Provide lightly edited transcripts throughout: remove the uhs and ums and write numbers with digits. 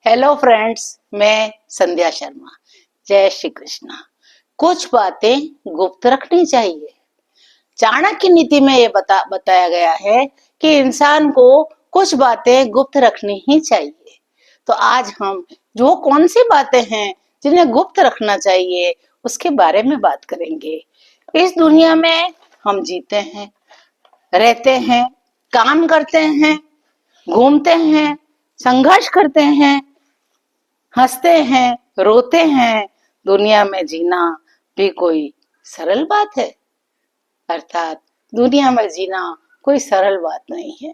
Hello friends, मैं संध्या शर्मा। जय श्री कृष्णा। कुछ बातें गुप्त रखनी चाहिए। चाणक्य नीति में ये बताया गया है कि इंसान को कुछ बातें गुप्त रखनी ही चाहिए। तो आज हम जो कौन सी बातें हैं जिन्हें गुप्त रखना चाहिए उसके बारे में बात करेंगे। इस दुनिया में हम जीते हैं, रहते हैं, काम करते हैं, घूमते हैं, संघर्ष करते हैं, हंसते हैं, रोते हैं। दुनिया में जीना भी कोई सरल बात है? अर्थात दुनिया में जीना कोई सरल बात नहीं है।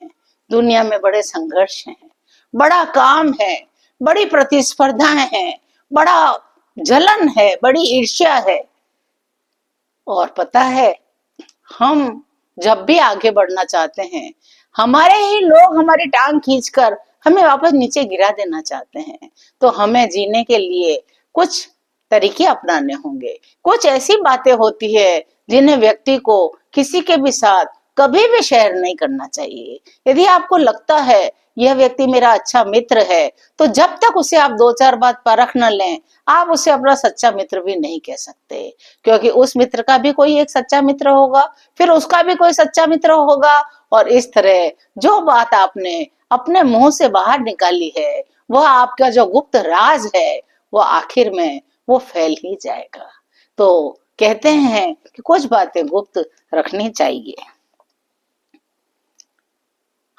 दुनिया में बड़े संघर्ष हैं, बड़ा काम है, बड़ी प्रतिस्पर्धाएं हैं, बड़ा जलन है, बड़ी ईर्ष्या है। और पता है, हम जब भी आगे बढ़ना चाहते हैं, हमारे ही लोग हमारी टांग खींचकर हमें वापस नीचे गिरा देना चाहते हैं। तो हमें जीने के लिए कुछ तरीके अपनाने होंगे। कुछ ऐसी बातें होती है जिन्हें व्यक्ति को किसी के भी साथ कभी भी शेयर नहीं करना चाहिए। यदि आपको लगता है यह व्यक्ति मेरा अच्छा मित्र है, तो जब तक उसे आप दो चार बात परख न लें, आप उसे अपना सच्चा मित्र भी नहीं कह सकते। क्योंकि उस मित्र का भी कोई एक सच्चा मित्र होगा, फिर उसका भी कोई सच्चा मित्र होगा, और इस तरह जो बात आपने अपने मुंह से बाहर निकाली है, वह आपका जो गुप्त राज है, वो आखिर में वो फैल ही जाएगा। तो कहते हैं कि कुछ बातें गुप्त रखनी चाहिए।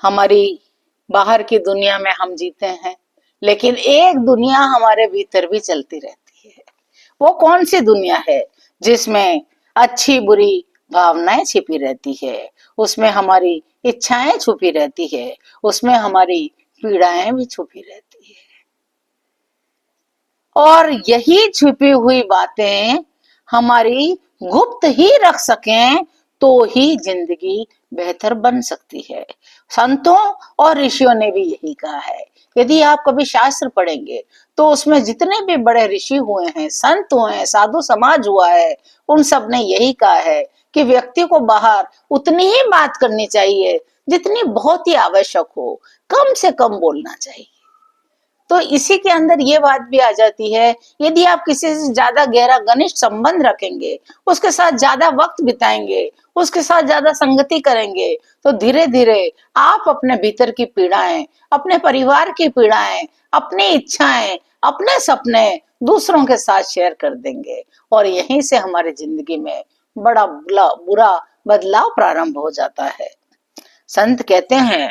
हमारी बाहर की दुनिया में हम जीते हैं, लेकिन एक दुनिया हमारे भीतर भी चलती रहती है। वो कौन सी दुनिया है? जिसमें अच्छी बुरी भावनाएं छिपी रहती है, उसमें हमारी इच्छाएं छुपी रहती है, उसमें हमारी पीड़ाएं भी छुपी रहती है। और यही छुपी हुई बातें हमारी गुप्त ही रख सकें तो ही जिंदगी बेहतर बन सकती है। संतों और ऋषियों ने भी यही कहा है। यदि आप कभी शास्त्र पढ़ेंगे तो उसमें जितने भी बड़े ऋषि हुए हैं, संत हुए हैं, साधु समाज हुआ है, उन सब ने यही कहा है कि व्यक्ति को बाहर उतनी ही बात करनी चाहिए जितनी बहुत ही आवश्यक हो, कम से कम बोलना चाहिए। तो इसी के अंदर ये बात भी आ जाती है, यदि आप किसी से ज्यादा गहरा घनिष्ठ संबंध रखेंगे, उसके साथ ज्यादा वक्त बिताएंगे, उसके साथ ज्यादा संगति करेंगे, तो धीरे धीरे आप अपने भीतर की पीड़ाएं, अपने परिवार की पीड़ाएं, अपनी इच्छाएं, अपने सपने दूसरों के साथ शेयर कर देंगे। और यहीं से हमारी जिंदगी में बड़ा बुरा बदलाव प्रारंभ हो जाता है। संत कहते हैं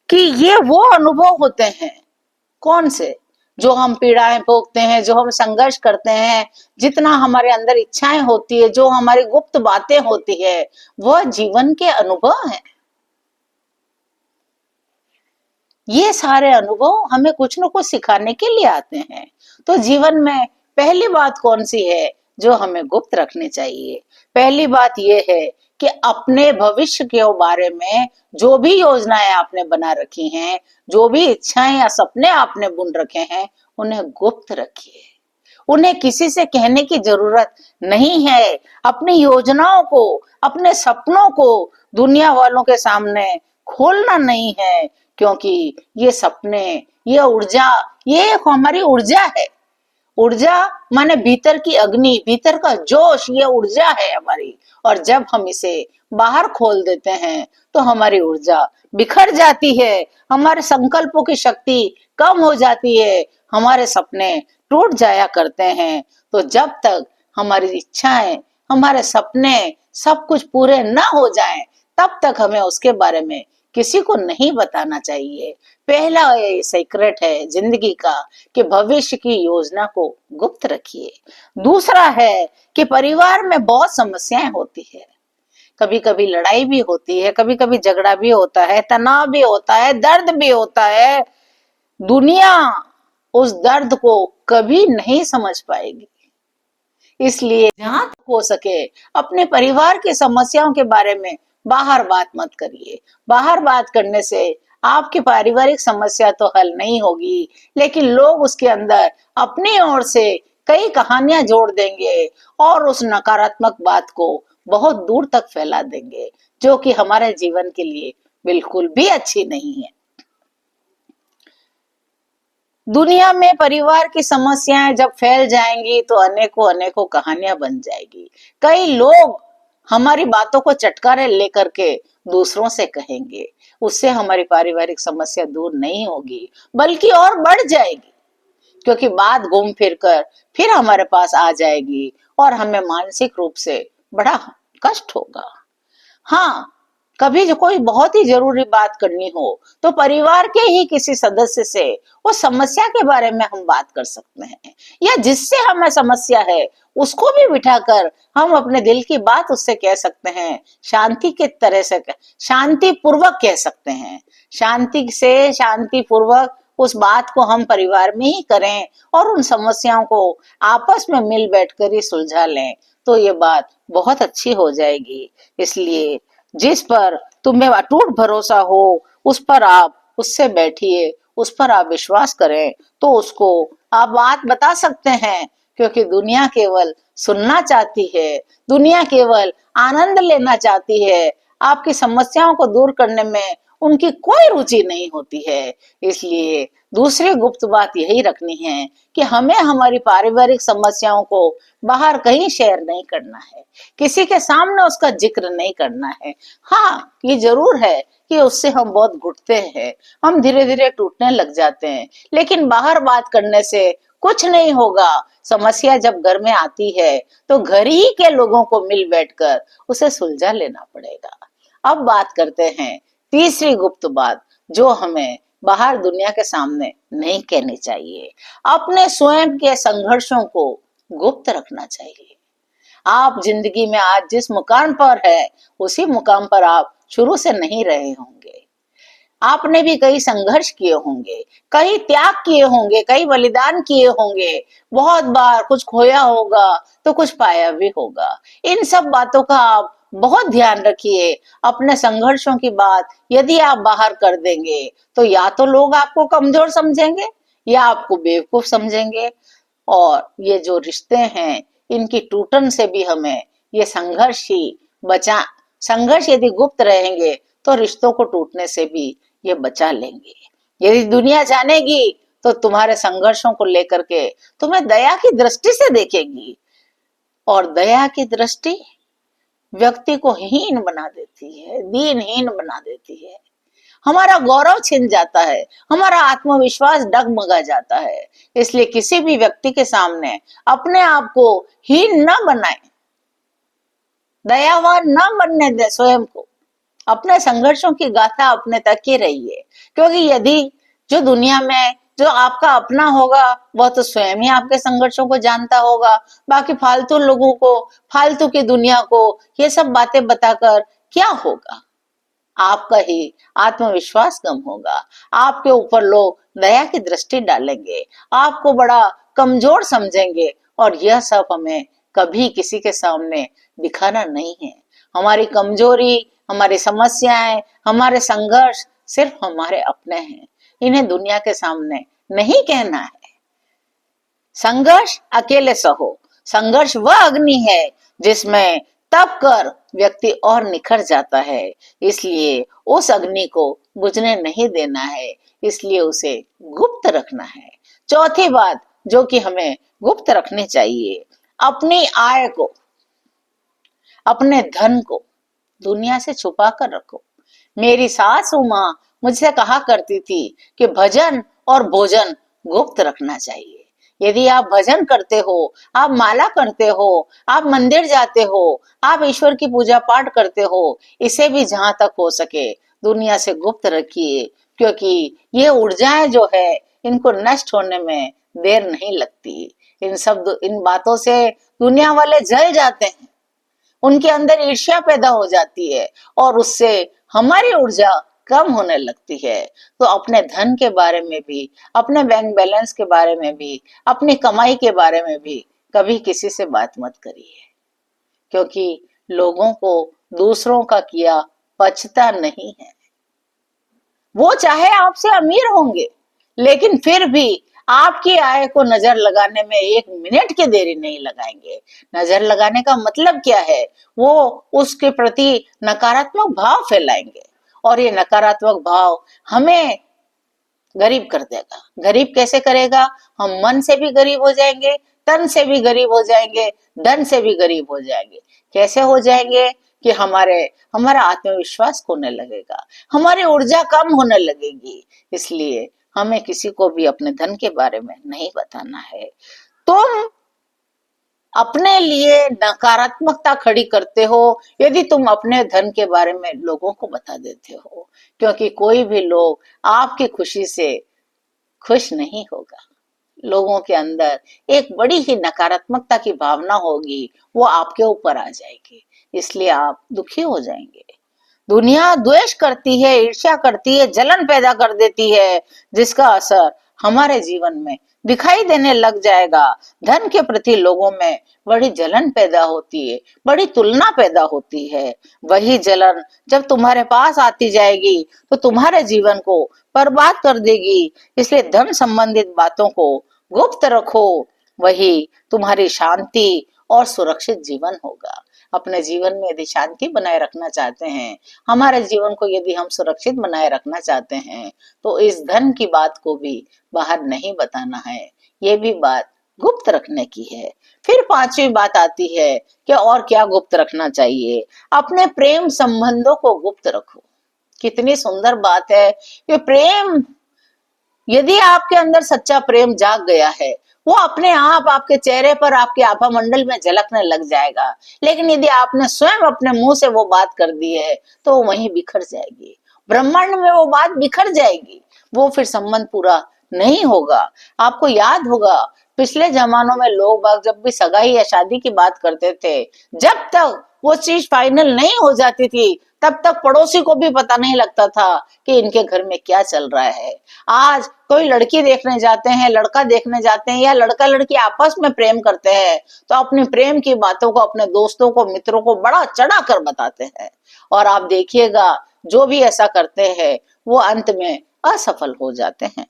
कि ये वो अनुभव होते हैं, कौन से? जो हम पीड़ाएं भोगते हैं, जो हम संघर्ष करते हैं, जितना हमारे अंदर इच्छाएं होती है, जो हमारी गुप्त बातें होती है, वह जीवन के अनुभव हैं। ये सारे अनुभव हमें कुछ न कुछ सिखाने के लिए आते हैं। तो जीवन में पहली बात कौन सी है जो हमें गुप्त रखनी चाहिए? पहली बात यह है कि अपने भविष्य के बारे में जो भी योजनाएं आपने बना रखी हैं, जो भी इच्छाएं या सपने आपने बुन रखे हैं, उन्हें गुप्त रखिए। उन्हें किसी से कहने की जरूरत नहीं है। अपनी योजनाओं को, अपने सपनों को दुनिया वालों के सामने खोलना नहीं है, क्योंकि ये सपने, ये ऊर्जा, ये हमारी ऊर्जा है। ऊर्जा माने भीतर की अग्नि, भीतर का जोश, ये ऊर्जा है हमारी। और जब हम इसे बाहर खोल देते हैं तो हमारी ऊर्जा बिखर जाती है, हमारे संकल्पों की शक्ति कम हो जाती है, हमारे सपने टूट जाया करते हैं। तो जब तक हमारी इच्छाएं, हमारे सपने सब कुछ पूरे ना हो जाएं, तब तक हमें उसके बारे में किसी को नहीं बताना चाहिए। पहला ये सीक्रेट है जिंदगी का कि भविष्य की योजना को गुप्त रखिए। दूसरा है कि परिवार में बहुत समस्याएं होती है, कभी कभी लड़ाई भी होती है, कभी कभी झगड़ा भी होता है, तनाव भी होता है, दर्द भी होता है। दुनिया उस दर्द को कभी नहीं समझ पाएगी। इसलिए जहां तक हो सके अपने परिवार की समस्याओं के बारे में बाहर बात मत करिए। बाहर बात करने से आपकी पारिवारिक समस्या तो हल नहीं होगी, लेकिन लोग उसके अंदर अपनी ओर से कई कहानियां जोड़ देंगे और उस नकारात्मक बात को बहुत दूर तक फैला देंगे, जो कि हमारे जीवन के लिए बिल्कुल भी अच्छी नहीं है। दुनिया में परिवार की समस्याएं जब फैल जाएंगी तो अनेकों अनेकों कहानियां बन जाएगी। कई लोग हमारी बातों को चटकारे लेकर के दूसरों से कहेंगे, उससे हमारी पारिवारिक समस्या दूर नहीं होगी बल्कि और बढ़ जाएगी, क्योंकि बात घूम फिर कर फिर हमारे पास आ जाएगी और हमें मानसिक रूप से बड़ा कष्ट होगा। हाँ, कभी जो कोई बहुत ही जरूरी बात करनी हो तो परिवार के ही किसी सदस्य से वो समस्या के बारे में हम बात कर सकते हैं, या जिससे हमें समस्या है उसको भी बिठाकर हम अपने दिल की बात उससे कह सकते हैं। शांति के तरह से शांति पूर्वक कह सकते हैं। शांति से शांति पूर्वक उस बात को हम परिवार में ही करें और उन समस्याओं को आपस में मिल बैठकर ही सुलझा लें तो ये बात बहुत अच्छी हो जाएगी। इसलिए जिस पर तुम्हें अटूट भरोसा हो उस पर आप उससे बैठिए, उस पर आप विश्वास करें तो उसको आप बात बता सकते हैं, क्योंकि दुनिया केवल सुनना चाहती है, दुनिया केवल आनंद लेना चाहती है, आपकी समस्याओं को दूर करने में उनकी कोई रुचि नहीं होती है। इसलिए दूसरी गुप्त बात यही रखनी है कि हमें हमारी पारिवारिक समस्याओं को बाहर कहीं शेयर नहीं करना है, किसी के सामने उसका जिक्र नहीं करना है। हाँ, ये जरूर है कि उससे हम बहुत घुटते हैं, हम धीरे धीरे टूटने लग जाते हैं, लेकिन बाहर बात करने से कुछ नहीं होगा। समस्या जब घर में आती है तो घर ही के लोगों को मिल बैठकर उसे सुलझा लेना पड़ेगा। अब बात करते हैं तीसरी गुप्त बात जो हमें बाहर दुनिया के सामने नहीं कहनी चाहिए। अपने स्वयं के संघर्षों को गुप्त रखना चाहिए। आप जिंदगी में आज जिस मुकाम पर है उसी मुकाम पर आप शुरू से नहीं रहे होंगे। आपने भी कई संघर्ष किए होंगे, कई त्याग किए होंगे, कई बलिदान किए होंगे, बहुत बार कुछ खोया होगा तो कुछ पाया भी होगा। इन सब बातों का आप बहुत ध्यान रखिए। अपने संघर्षों की बात यदि आप बाहर कर देंगे तो या तो लोग आपको कमजोर समझेंगे या आपको बेवकूफ समझेंगे, और ये जो रिश्ते हैं इनकी टूटन से भी हमें ये संघर्ष ही बचा। संघर्ष यदि गुप्त रहेंगे तो रिश्तों को टूटने से भी ये बचा लेंगे। यदि दुनिया जानेगी तो तुम्हारे संघर्षों को लेकर के तुम्हें दया की दृष्टि से देखेगी, और दया की दृष्टि व्यक्ति को हीन बना देती है, दीनहीन बना देती है। हमारा गौरव छिन जाता है, हमारा आत्मविश्वास डगमगा जाता है। इसलिए किसी भी व्यक्ति के सामने अपने आप को हीन न बनाए, दयावान न बनने दे स्वयं को। अपने संघर्षों की गाथा अपने तक ही रहिए, क्योंकि यदि जो दुनिया में जो आपका अपना होगा वह तो स्वयं ही आपके संघर्षों को जानता होगा। बाकी फालतू लोगों को, फालतू की दुनिया को ये सब बातें बताकर क्या होगा। आपका ही आत्मविश्वास कम होगा, आपके ऊपर लोग दया की दृष्टि डालेंगे, आपको बड़ा कमजोर समझेंगे, और यह सब हमें कभी किसी के सामने दिखाना नहीं है। हमारी कमजोरी, हमारी समस्याएं, हमारे संघर्ष सिर्फ हमारे अपने हैं, इन्हें दुनिया के सामने नहीं कहना है। संघर्ष अकेले सहो। संघर्ष वह अग्नि है जिसमें तप कर व्यक्ति और निखर जाता है, इसलिए उस अग्नि को बुझने नहीं देना है, इसलिए उसे गुप्त रखना है। चौथी बात जो कि हमें गुप्त रखनी चाहिए, अपनी आय को, अपने धन को दुनिया से छुपा कर रखो। मेरी सासू माँ मुझसे कहा करती थी कि भजन और भोजन गुप्त रखना चाहिए। यदि आप भजन करते हो, आप माला करते हो, आप मंदिर जाते हो, आप ईश्वर की पूजा पाठ करते हो, इसे भी जहां तक हो सके दुनिया से गुप्त रखिए, क्योंकि ये ऊर्जाएं जो है इनको नष्ट होने में देर नहीं लगती। इन बातों से दुनिया वाले जल जाते हैं, उनके अंदर ईर्ष्या पैदा हो जाती है और उससे हमारी ऊर्जा कम होने लगती है। तो अपने धन के बारे में भी, अपने बैंक बैलेंस के बारे में भी, अपनी कमाई के बारे में भी कभी किसी से बात मत करिए, क्योंकि लोगों को दूसरों का किया पछता नहीं है। वो चाहे आपसे अमीर होंगे लेकिन फिर भी आपकी आय को नजर लगाने में एक मिनट की देरी नहीं लगाएंगे। नजर लगाने का मतलब क्या है, वो उसके प्रति नकारात्मक भाव फैलाएंगे, और ये नकारात्मक भाव हमें गरीब कर देगा। गरीब कैसे करेगा? हम मन से भी गरीब हो जाएंगे, तन से भी गरीब हो जाएंगे, धन से भी गरीब हो जाएंगे। कैसे हो जाएंगे? कि हमारा आत्मविश्वास खोने लगेगा, हमारी ऊर्जा कम होने लगेगी। इसलिए हमें किसी को भी अपने धन के बारे में नहीं बताना है। तुम अपने लिए नकारात्मकता खड़ी करते हो यदि तुम अपने धन के बारे में लोगों को बता देते हो, क्योंकि कोई भी लोग आपकी खुशी से खुश नहीं होगा। लोगों के अंदर एक बड़ी ही नकारात्मकता की भावना होगी, वो आपके ऊपर आ जाएगी, इसलिए आप दुखी हो जाएंगे। दुनिया द्वेष करती है, ईर्ष्या करती है, जलन पैदा कर देती है, जिसका असर हमारे जीवन में दिखाई देने लग जाएगा। धन के प्रति लोगों में बड़ी जलन पैदा होती है, बड़ी तुलना पैदा होती है। वही जलन जब तुम्हारे पास आती जाएगी तो तुम्हारे जीवन को बर्बाद कर देगी। इसलिए धन संबंधित बातों को गुप्त रखो, वही तुम्हारी शांति और सुरक्षित जीवन होगा। अपने जीवन में यदि शांति बनाए रखना चाहते हैं, हमारे जीवन को यदि हम सुरक्षित बनाए रखना चाहते हैं, तो इस धन की बात को भी बाहर नहीं बताना है, ये भी बात गुप्त रखने की है। फिर पांचवी बात आती है कि और क्या गुप्त रखना चाहिए? अपने प्रेम संबंधों को गुप्त रखो। कितनी सुंदर बात है कि प्रेम, यदि आपके अंदर सच्चा प्रेम जाग गया है, वो अपने आप आपके चेहरे पर, आपके आभा मंडल में झलकने लग जाएगा। लेकिन यदि आपने स्वयं अपने मुंह से वो बात कर दी है तो वो वहीं बिखर जाएगी, ब्रह्मांड में वो बात बिखर जाएगी, वो फिर संबंध पूरा नहीं होगा। आपको याद होगा पिछले जमानों में लोग बाग जब भी सगाई या शादी की बात करते थे, जब तक वो चीज फाइनल नहीं हो जाती थी तब तक पड़ोसी को भी पता नहीं लगता था कि इनके घर में क्या चल रहा है। आज कोई लड़की देखने जाते हैं, लड़का देखने जाते हैं, या लड़का लड़की आपस में प्रेम करते हैं, तो अपने प्रेम की बातों को अपने दोस्तों को, मित्रों को बड़ा चढ़ा कर बताते हैं। और आप देखिएगा जो भी ऐसा करते हैं वो अंत में असफल हो जाते हैं।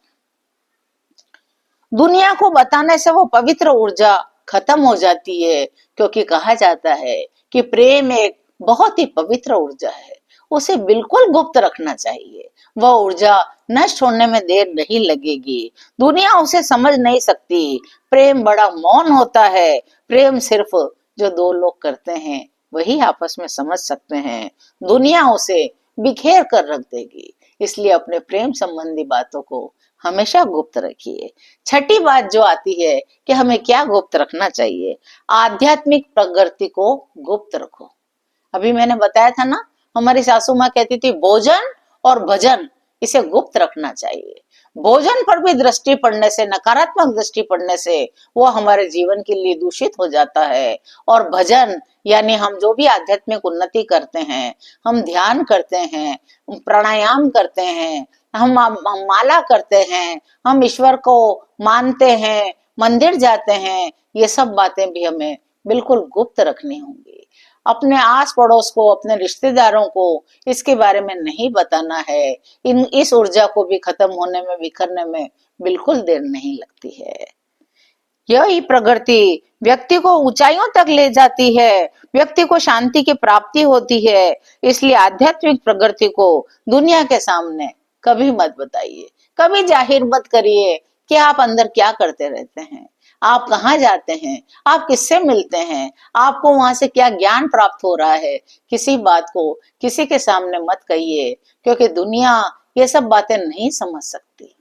दुनिया को बताने से वो पवित्र ऊर्जा खत्म हो जाती है, क्योंकि कहा जाता है कि प्रेम एक बहुत ही पवित्र ऊर्जा है, उसे बिल्कुल गुप्त रखना चाहिए। वह ऊर्जा नष्ट होने में देर नहीं लगेगी, दुनिया उसे समझ नहीं सकती। प्रेम बड़ा मौन होता है, प्रेम सिर्फ जो दो लोग करते हैं वही आपस में समझ सकते हैं, दुनिया उसे बिखेर कर रख देगी। इसलिए अपने प्रेम संबंधी बातों को हमेशा गुप्त रखिए। छठी बात जो आती है कि हमें क्या गुप्त रखना चाहिए, आध्यात्मिक प्रगति को गुप्त रखो। अभी मैंने बताया था ना, हमारी सासू माँ कहती थी भोजन और भजन इसे गुप्त रखना चाहिए। भोजन पर भी दृष्टि पड़ने से, नकारात्मक दृष्टि पड़ने से वो हमारे जीवन के लिए दूषित हो जाता है। और भजन यानी हम जो भी आध्यात्मिक उन्नति करते हैं, हम ध्यान करते हैं, प्राणायाम करते हैं, हम माला करते हैं, हम ईश्वर को मानते हैं, मंदिर जाते हैं, ये सब बातें भी हमें बिल्कुल गुप्त रखनी होंगी। अपने आस पड़ोस को, अपने रिश्तेदारों को इसके बारे में नहीं बताना है। इस ऊर्जा को भी खत्म होने में, बिखरने में बिल्कुल देर नहीं लगती है। यही प्रगति व्यक्ति को ऊंचाइयों तक ले जाती है, व्यक्ति को शांति की प्राप्ति होती है। इसलिए आध्यात्मिक प्रगति को दुनिया के सामने कभी मत बताइए, कभी जाहिर मत करिए कि आप अंदर क्या करते रहते हैं, आप कहाँ जाते हैं, आप किससे मिलते हैं, आपको वहां से क्या ज्ञान प्राप्त हो रहा है। किसी बात को किसी के सामने मत कहिए, क्योंकि दुनिया ये सब बातें नहीं समझ सकती।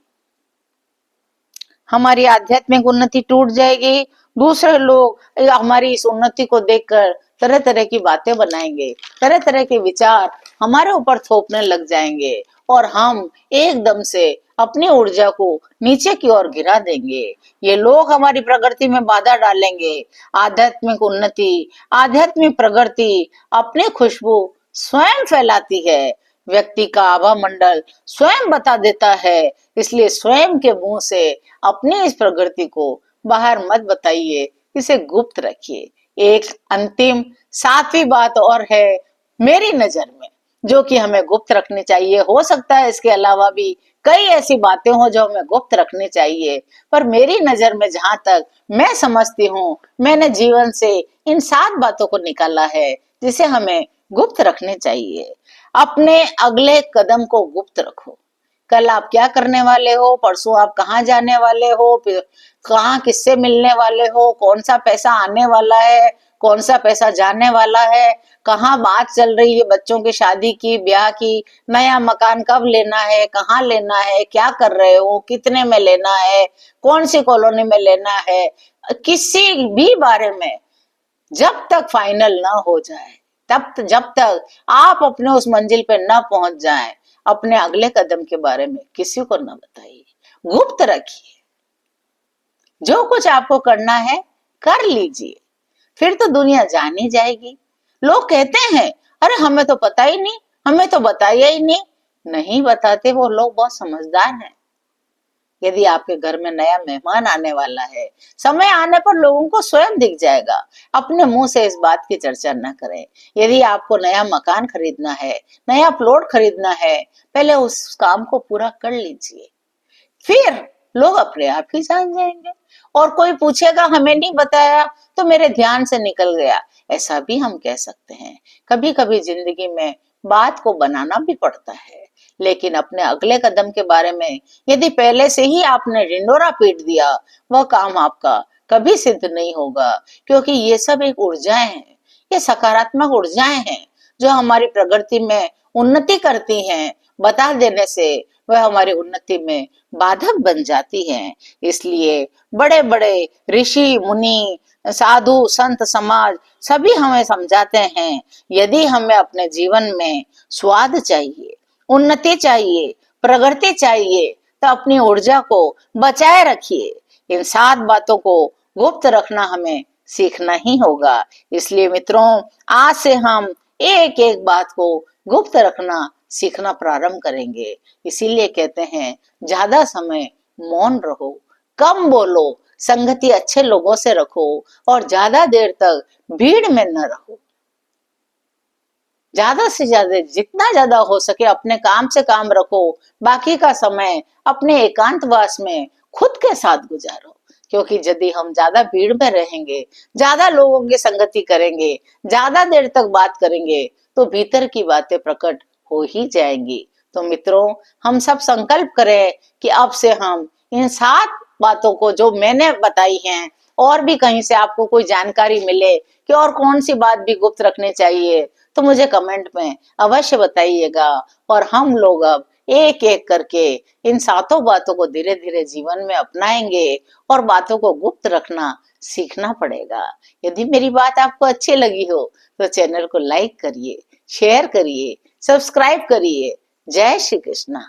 हमारी आध्यात्मिक उन्नति टूट जाएगी, दूसरे लोग हमारी इस उन्नति को देखकर तरह तरह की बातें बनाएंगे, तरह तरह के विचार हमारे ऊपर थोपने लग जाएंगे, और हम एकदम से अपनी ऊर्जा को नीचे की ओर गिरा देंगे। ये लोग हमारी प्रगति में बाधा डालेंगे। आध्यात्मिक उन्नति, आध्यात्मिक प्रगति अपनी खुशबू स्वयं फैलाती है, व्यक्ति का आभा मंडल स्वयं बता देता है। इसलिए स्वयं के मुंह से अपनी इस प्रगति को बाहर मत बताइए, इसे गुप्त रखिए। एक अंतिम सातवीं बात और है मेरी नजर में, जो कि हमें गुप्त रखनी चाहिए। हो सकता है इसके अलावा भी कई ऐसी बातें हो जो हमें गुप्त रखनी चाहिए, पर मेरी नजर में जहां तक मैं समझती हूँ, मैंने जीवन से इन 7 बातों को निकाला है जिसे हमें गुप्त रखने चाहिए। अपने अगले कदम को गुप्त रखो। कल आप क्या करने वाले हो, परसों आप कहाँ जाने वाले हो, कहाँ किससे मिलने वाले हो, कौन सा पैसा आने वाला है, कौन सा पैसा जाने वाला है, कहाँ बात चल रही है बच्चों की शादी की, ब्याह की, नया मकान कब लेना है, कहाँ लेना है, क्या कर रहे हो, कितने में लेना है, कौन सी कॉलोनी में लेना है, किसी भी बारे में जब तक फाइनल ना हो जाए, जब तक आप अपने उस मंजिल पे ना पहुंच जाएं, अपने अगले कदम के बारे में किसी को ना बताइए, गुप्त रखिए। जो कुछ आपको करना है कर लीजिए, फिर तो दुनिया जान ही जाएगी। लोग कहते हैं अरे हमें तो पता ही नहीं, हमें तो बताया ही नहीं। नहीं बताते वो लोग बहुत समझदार हैं। यदि आपके घर में नया मेहमान आने वाला है, समय आने पर लोगों को स्वयं दिख जाएगा। अपने मुंह से इस बात की चर्चा न करें। यदि आपको नया मकान खरीदना है, नया प्लॉट खरीदना है, पहले उस काम को पूरा कर लीजिए, फिर लोग अपने आप ही जान जाएंगे। और कोई पूछेगा हमें नहीं बताया तो मेरे ध्यान से निकल गया, ऐसा भी हम कह सकते हैं। कभी कभी जिंदगी में बात को बनाना भी पड़ता है, लेकिन अपने अगले कदम के बारे में यदि पहले से ही आपने ढिंडोरा पीट दिया, वह काम आपका कभी सिद्ध नहीं होगा। क्योंकि ये सब एक ऊर्जाएं हैं, ये सकारात्मक ऊर्जाएं हैं जो हमारी प्रगति में उन्नति करती हैं। बता देने से वह हमारी उन्नति में बाधक बन जाती हैं। इसलिए बड़े बड़े ऋषि मुनि, साधु संत समाज सभी हमें समझाते हैं, यदि हमें अपने जीवन में स्वाद चाहिए, उन्नति चाहिए, प्रगति चाहिए, तो अपनी ऊर्जा को बचाए रखिए। इन 7 बातों को गुप्त रखना हमें सीखना ही होगा। इसलिए मित्रों, आज से हम एक एक बात को गुप्त रखना सीखना प्रारंभ करेंगे। इसीलिए कहते हैं ज्यादा समय मौन रहो, कम बोलो, संगति अच्छे लोगों से रखो और ज्यादा देर तक भीड़ में न रहो। ज्यादा से ज्यादा जितना ज्यादा हो सके अपने काम से काम रखो, बाकी का समय अपने एकांतवास में खुद के साथ गुजारो। क्योंकि यदि हम ज्यादा भीड़ में रहेंगे, ज्यादा लोगों की संगति करेंगे, ज्यादा देर तक बात करेंगे, तो भीतर की बातें प्रकट हो ही जाएंगी। तो मित्रों, हम सब संकल्प करें कि अब से हम इन 7 बातों को जो मैंने बताई हैं, और भी कहीं से आपको कोई जानकारी मिले कि और कौन सी बात भी गुप्त रखनी चाहिए, तो मुझे कमेंट में अवश्य बताइएगा। और हम लोग अब एक एक करके इन 7 बातों को धीरे धीरे जीवन में अपनाएंगे और बातों को गुप्त रखना सीखना पड़ेगा। यदि मेरी बात आपको अच्छी लगी हो तो चैनल को लाइक करिए, शेयर करिए, सब्सक्राइब करिए। जय श्री कृष्णा।